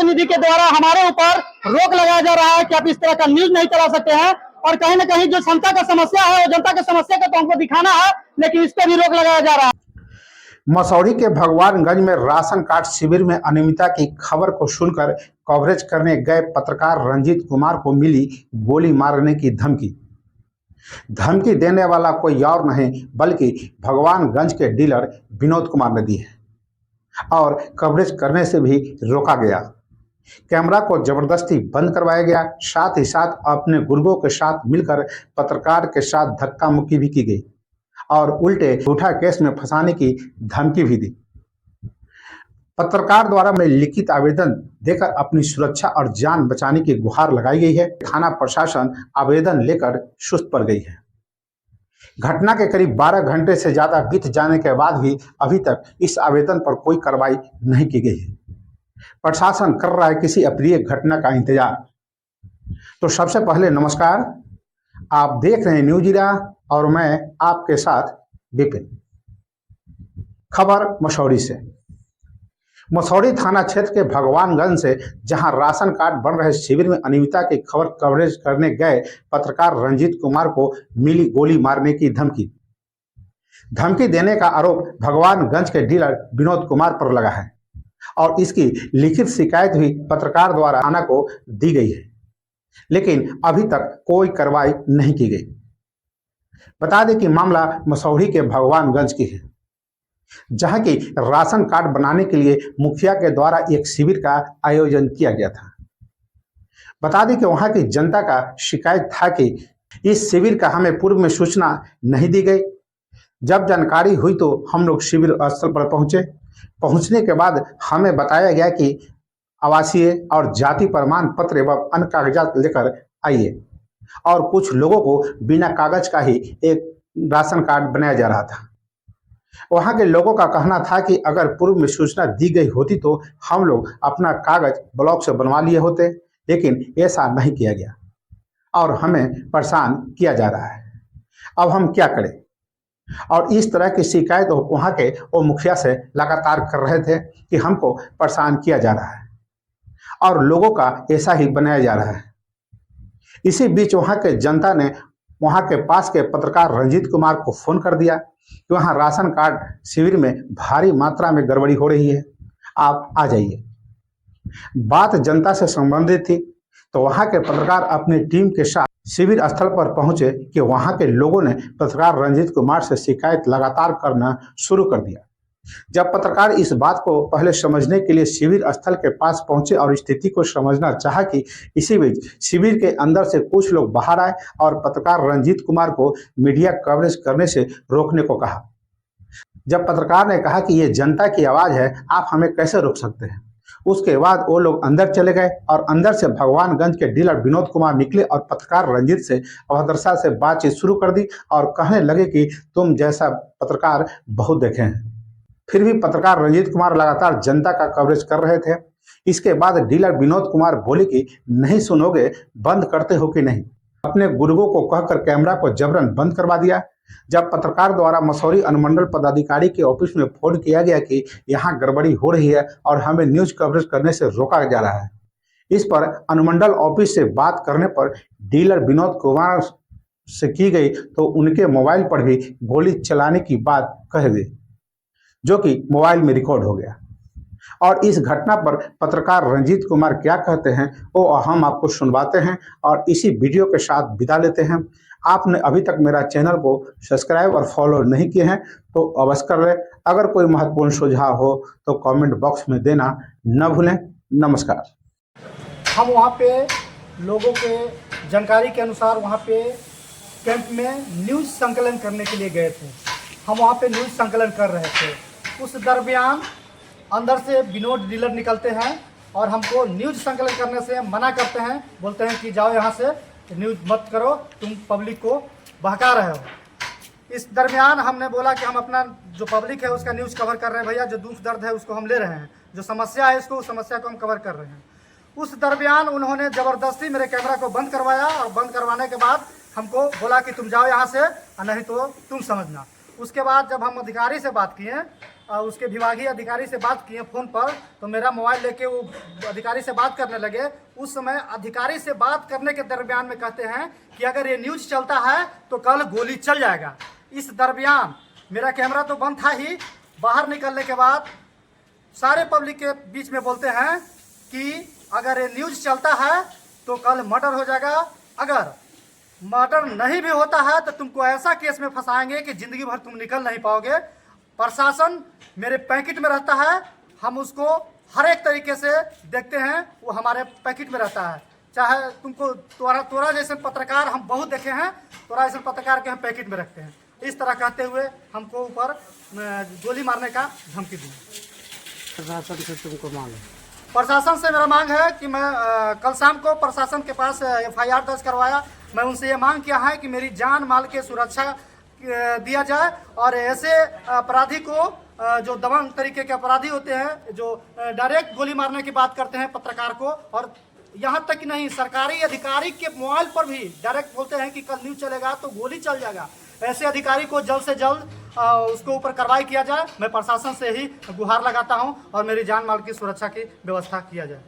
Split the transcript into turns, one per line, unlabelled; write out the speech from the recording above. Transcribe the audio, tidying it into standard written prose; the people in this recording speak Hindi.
प्रतिनिधि के द्वारा हमारे ऊपर रोक लगाया जा रहा है कि आप इस तरह का न्यूज नहीं चला सकते हैं। और कहीं ना कहीं जो जनता का समस्या है, वो जनता की समस्या को तो हमको दिखाना है, लेकिन इस पर भी रोक लगाया जा रहा है।
मसौढ़ी के भगवानगंज में राशन कार्ड शिविर में अनियमितता की खबर को सुनकर कवरेज करने गए पत्रकार रंजीत कुमार को मिली गोली मारने की धमकी। धमकी देने वाला कोई और नहीं बल्कि भगवानगंज के डीलर विनोद कुमार ने दी है और कवरेज करने से भी रोका गया। कैमरा को जबरदस्ती बंद करवाया गया, साथ ही साथ अपने गुर्गों के साथ मिलकर पत्रकार के साथ धक्का मुक्की भी की गई और उल्टे झूठा केस में फंसाने की धमकी भी दी। पत्रकार द्वारा में लिखित आवेदन देकर अपनी सुरक्षा और जान बचाने की गुहार लगाई गई है। थाना प्रशासन आवेदन लेकर सुस्त पड़ गई है। घटना के करीब 12 घंटे से ज्यादा बीत जाने के बाद भी अभी तक इस आवेदन पर कोई कार्रवाई नहीं की गई है। प्रशासन कर रहा है किसी अप्रिय घटना का इंतजार। तो सबसे पहले नमस्कार, आप देख रहे हैं न्यूज इरा और मैं आपके साथ विपिन। खबर मसौढ़ी से। मसौढ़ी थाना क्षेत्र के भगवानगंज से जहां राशन कार्ड बन रहे शिविर में अनियमितता की खबर कवरेज करने गए पत्रकार रंजीत कुमार को मिली गोली मारने की धमकी देने का आरोप भगवानगंज के डीलर विनोद कुमार पर लगा है और इसकी लिखित शिकायत भी पत्रकार द्वारा थाना को दी गई है, लेकिन अभी तक कोई कार्रवाई नहीं की गई। बता दें कि मामला मसौढ़ी के भगवानगंज की है, जहां की राशन कार्ड बनाने के लिए मुखिया के द्वारा एक शिविर का आयोजन किया गया था। बता दें कि वहां की जनता का शिकायत था कि इस शिविर का हमें पूर्व में सूचना नहीं दी गई। जब जानकारी हुई तो हम लोग शिविर स्थल पर पहुंचने के बाद हमें बताया गया कि आवासीय और जाति प्रमाण पत्र एवं अन्य कागजात लेकर आइए और कुछ लोगों को बिना कागज का ही एक राशन कार्ड बनाया जा रहा था। वहां के लोगों का कहना था कि अगर पूर्व में सूचना दी गई होती तो हम लोग अपना कागज ब्लॉक से बनवा लिए होते, लेकिन ऐसा नहीं किया गया और हमें परेशान किया जा रहा है। अब हम क्या करें? और इस तरह की शिकायत वहां के वो मुखिया से लगातार कर रहे थे कि हमको परेशान किया जा रहा है और लोगों का ऐसा ही बनाया जा रहा है। इसी बीच वहां के जनता ने वहां के पास के पत्रकार रंजीत कुमार को फोन कर दिया कि वहां राशन कार्ड शिविर में भारी मात्रा में गड़बड़ी हो रही है, आप आ जाइए। बात जनता से संबंधित थी तो वहां के पत्रकार अपनी टीम के साथ शिविर स्थल पर पहुंचे कि वहां के लोगों ने पत्रकार रंजीत कुमार से शिकायत लगातार करना शुरू कर दिया। जब पत्रकार इस बात को पहले समझने के लिए शिविर स्थल के पास पहुंचे और स्थिति को समझना चाहा कि इसी बीच शिविर के अंदर से कुछ लोग बाहर आए और पत्रकार रंजीत कुमार को मीडिया कवरेज करने से रोकने को कहा। जब पत्रकार ने कहा कि ये जनता की आवाज है, आप हमें कैसे रोक सकते हैं, उसके बाद वो लोग अंदर चले गए और अंदर से भगवानगंज के डीलर विनोद कुमार निकले और पत्रकार रंजीत से अभद्रता से बातचीत शुरू कर दी और कहने लगे कि तुम जैसा पत्रकार बहुत देखे हैं। फिर भी पत्रकार रंजीत कुमार लगातार जनता का कवरेज कर रहे थे। इसके बाद डीलर विनोद कुमार बोले कि नहीं सुनोगे, बंद करते हो कि नहीं। अपने गुर्गों को कहकर कैमरा को जबरन बंद करवा दिया। जब पत्रकार द्वारा मसौढ़ी अनुमंडल पदाधिकारी के ऑफिस में फोन किया गया कि यहाँ गड़बड़ी हो रही है और हमें न्यूज कवरेज करने से रोका जा रहा है, इस पर अनुमंडल ऑफिस से बात करने पर डीलर विनोद कुमार से की गई तो उनके मोबाइल पर भी गोली चलाने की बात कह गई, जो कि मोबाइल में रिकॉर्ड हो गया। और इस घटना पर पत्रकार रंजीत कुमार क्या कहते हैं वो हम आपको सुनवाते हैं और इसी वीडियो के साथ विदा लेते हैं। आपने अभी तक मेरा चैनल को सब्सक्राइब और फॉलो नहीं किए हैं तो अवश्य कर लें। अगर कोई महत्वपूर्ण सुझाव हो तो कमेंट बॉक्स में देना न भूलें। नमस्कार।
हम वहाँ पे लोगों के जानकारी के अनुसार वहाँ पे कैंप में न्यूज़ संकलन करने के लिए गए थे। हम वहाँ पे न्यूज़ संकलन कर रहे थे। उस दरमियान अंदर से विनोद डीलर निकलते हैं और हमको न्यूज़ संकलन करने से मना करते हैं, बोलते हैं कि जाओ यहाँ से, न्यूज़ मत करो, तुम पब्लिक को बहका रहे हो। इस दरमियान हमने बोला कि हम अपना जो पब्लिक है उसका न्यूज़ कवर कर रहे हैं भैया, जो दुख दर्द है उसको हम ले रहे हैं, जो समस्या है उसको, उस समस्या को हम कवर कर रहे हैं। उस दरमियान उन्होंने ज़बरदस्ती मेरे कैमरा को बंद करवाया और बंद करवाने के बाद हमको बोला कि तुम जाओ यहाँ से, नहीं तो तुम समझना। उसके बाद जब हम अधिकारी से बात किए, उसके विभागीय अधिकारी से बात किए फ़ोन पर, तो मेरा मोबाइल लेके वो अधिकारी से बात करने लगे। उस समय अधिकारी से बात करने के दरमियान में कहते हैं कि अगर ये न्यूज़ चलता है तो कल गोली चल जाएगा। इस दरमियान मेरा कैमरा तो बंद था ही, बाहर निकलने के बाद सारे पब्लिक के बीच में बोलते हैं कि अगर ये न्यूज़ चलता है तो कल मर्डर हो जाएगा, अगर मर्डर नहीं भी होता है तो तुमको ऐसा केस में फंसाएंगे कि ज़िंदगी भर तुम निकल नहीं पाओगे। प्रशासन मेरे पैकेट में रहता है, हम उसको हर एक तरीके से देखते हैं, वो हमारे पैकेट में रहता है। चाहे तुमको तोरा जैसे पत्रकार हम बहुत देखे हैं, तोरा जैसे पत्रकार के हम पैकेट में रखते हैं। इस तरह कहते हुए हमको ऊपर गोली मारने का धमकी दी।
प्रशासन से तुमको मांग है?
प्रशासन से मेरा मांग है कि मैं कल शाम को प्रशासन के पास FIR दर्ज करवाया। मैं उनसे ये मांग किया है कि मेरी जान माल के सुरक्षा दिया जाए और ऐसे अपराधी को जो दबंग तरीके के अपराधी होते हैं, जो डायरेक्ट गोली मारने की बात करते हैं पत्रकार को, और यहाँ तक कि नहीं सरकारी अधिकारी के मोबाइल पर भी डायरेक्ट बोलते हैं कि कल न्यूज़ चलेगा तो गोली चल जाएगा। ऐसे अधिकारी को जल्द से जल्द उसको ऊपर कार्रवाई किया जाए। मैं प्रशासन से ही गुहार लगाता हूँ और मेरी जान माल की सुरक्षा की व्यवस्था किया जाए।